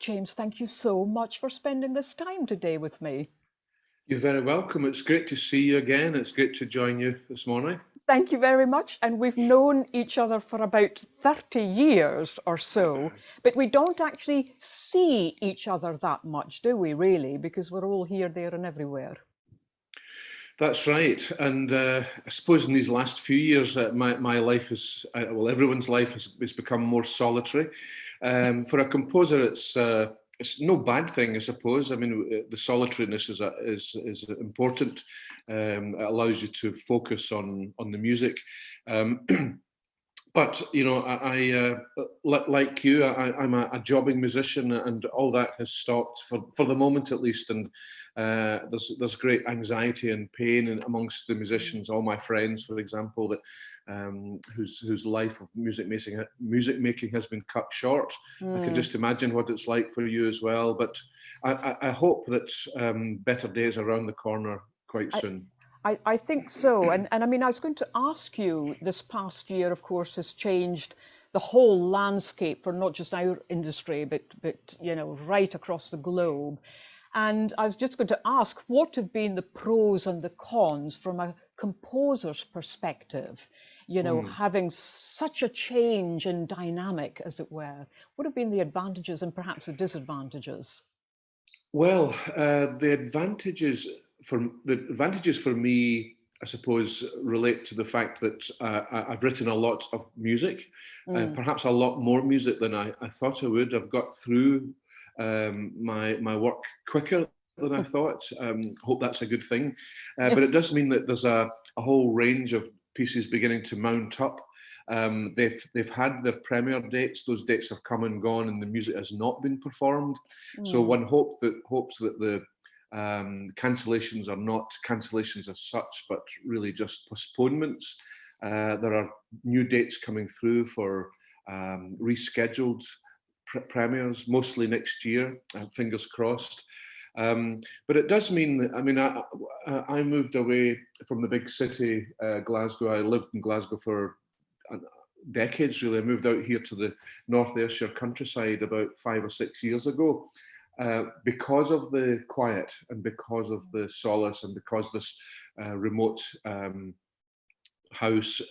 James, thank you so much for spending this time today with me. You're very welcome. It's great to see you again. It's great to join you this morning. Thank you very much. And we've known each other for about 30 years or so, but we don't actually see each other that much, do we, really? Because we're all here, there, and everywhere. That's right. And I suppose in these last few years, my life is, well, everyone's life has become more solitary. For a composer, it's no bad thing, I suppose. I mean, the solitariness is important. It allows you to focus on the music. But you know, like you, I'm a jobbing musician, and all that has stopped for the moment, at least. And there's great anxiety and pain amongst the musicians. All my friends, for example, that whose life of music making has been cut short. I can just imagine what it's like for you as well. But I hope that better days are around the corner quite soon. I think so. And I mean, I was going to ask you, this past year, of course, has changed the whole landscape for not just our industry, but you know, right across the globe. And I was just going to ask, what have been the pros and the cons from a composer's perspective? You know, having such a change in dynamic, as it were. What have been the advantages and perhaps the disadvantages? Well, the advantages for me, I suppose, relate to the fact that I've written a lot of music, perhaps a lot more music than I thought I would. I've got through my work quicker than I thought. Hope that's a good thing. But it does mean that there's a whole range of pieces beginning to mount up. They've had their premiere dates. Those dates have come and gone, and the music has not been performed. So one hopes that the cancellations are not cancellations as such, but really just postponements. There are new dates coming through for rescheduled premieres, mostly next year. Fingers crossed. But it does mean that, I mean, I moved away from the big city, Glasgow. I lived in Glasgow for decades, really. I moved out here to the North Ayrshire countryside about 5 or 6 years ago because of the quiet and because of the solace and because this remote house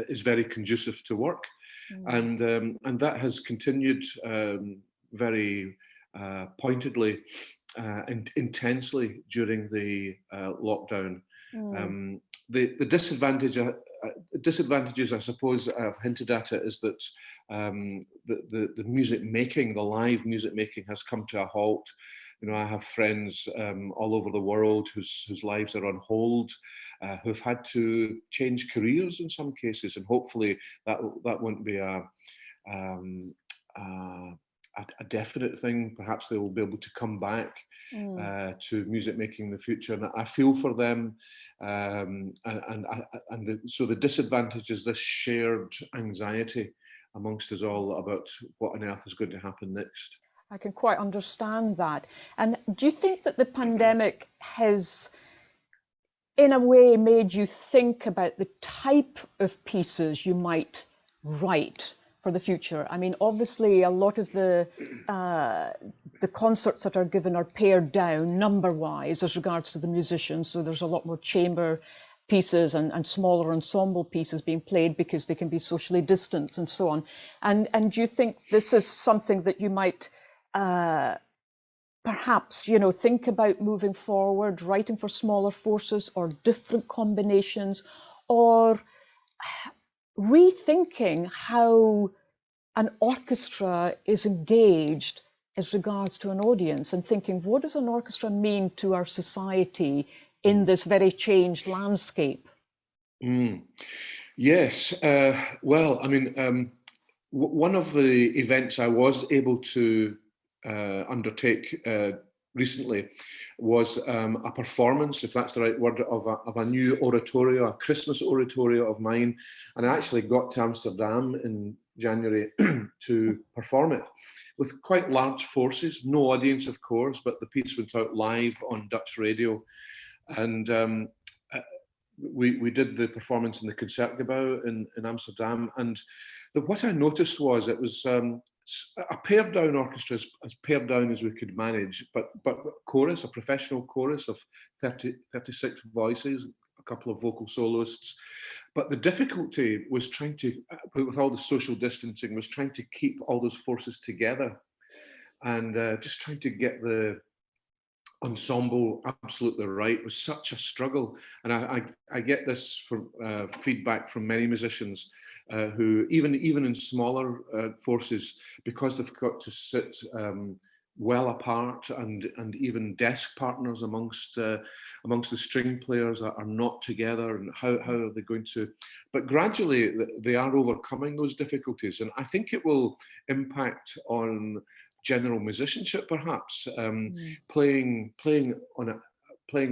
is very conducive to work. And that has continued very pointedly and intensely during the lockdown. The disadvantages, I suppose, I've hinted at it, is that the music making, the live music making, has come to a halt. You know, I have friends all over the world whose lives are on hold, who've had to change careers in some cases, and hopefully that won't be a definite thing. Perhaps they will be able to come back to music making in the future, and I feel for them. So the disadvantage is this shared anxiety amongst us all about what on earth is going to happen next. I can quite understand that. And do you think that the pandemic has, in a way, made you think about the type of pieces you might write for the future? I mean, obviously, a lot of the concerts that are given are pared down number-wise as regards to the musicians. So there's a lot more chamber pieces and smaller ensemble pieces being played because they can be socially distanced and so on. And do you think this is something that you might perhaps, you know, think about moving forward, writing for smaller forces or different combinations, or rethinking how an orchestra is engaged as regards to an audience, and thinking, what does an orchestra mean to our society in this very changed landscape? Yes. Well, I mean, one of the events I was able to undertake recently was a performance, if that's the right word, of a new oratorio, a Christmas oratorio of mine. And I actually got to Amsterdam in January to perform it with quite large forces, no audience, of course, but the piece went out live on Dutch radio. And we did the performance in the Concertgebouw in Amsterdam. And what I noticed was it was a pared down orchestra, as pared down as we could manage, but chorus, a professional chorus of 36 voices, a couple of vocal soloists. But the difficulty was trying to, with all the social distancing, was trying to keep all those forces together, and just trying to get the ensemble absolutely right was such a struggle. And I get this from feedback from many musicians who even in smaller forces, because they've got to sit well apart, and even desk partners amongst the string players are not together, and how are they going to, but gradually they are overcoming those difficulties, and I think it will impact on general musicianship, perhaps. Playing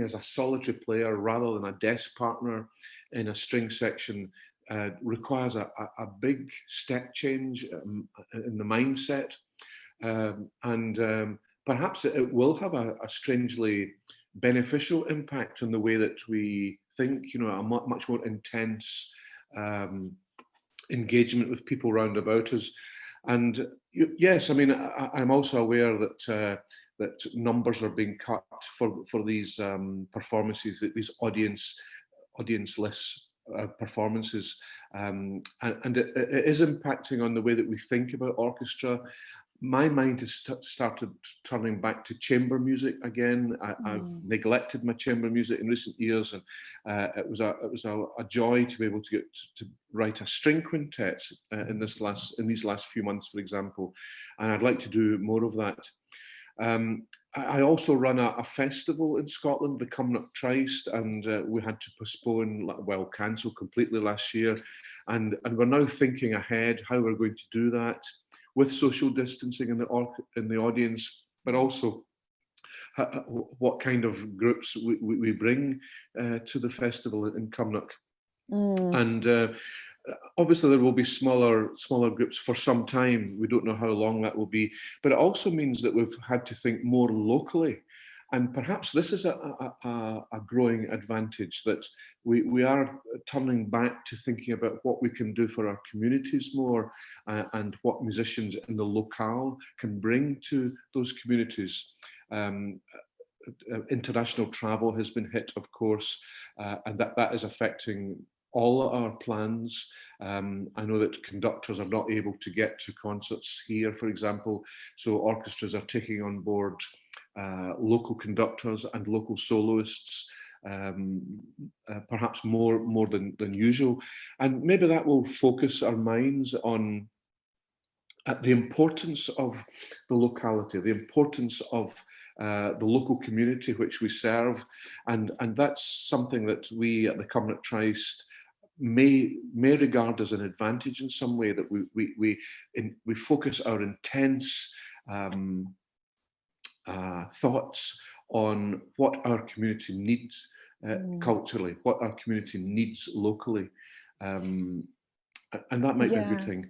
as a solitary player rather than a desk partner in a string section requires a big step change in the mindset, and perhaps it will have a strangely beneficial impact on the way that we think. You know, a much more intense engagement with people round about us. And yes, I mean, I'm also aware that that numbers are being cut for these performances, these audienceless performances, and it is impacting on the way that we think about orchestra. My mind has started turning back to chamber music again. I've neglected my chamber music in recent years, and it was a joy to be able to get to write a string quintet in these last few months, for example, and I'd like to do more of that. I also run a festival in Scotland, the Cumnock Trist, and we had to postpone, well, cancel completely last year, and we're now thinking ahead how we're going to do that with social distancing in the audience, but also what kind of groups we bring to the festival in Cumnock. And obviously there will be smaller groups for some time. We don't know how long that will be, but it also means that we've had to think more locally. And perhaps this is a growing advantage, that we are turning back to thinking about what we can do for our communities more, and what musicians in the locale can bring to those communities. International travel has been hit, of course, and that is affecting all our plans. I know that conductors are not able to get to concerts here, for example, so orchestras are taking on board local conductors and local soloists, perhaps more than usual, and maybe that will focus our minds on the importance of the locality, the importance of the local community which we serve, and that's something that we at the Cumnock Trist may regard as an advantage in some way, that we focus our intense thoughts on what our community needs culturally, what our community needs locally, and that might be a good thing.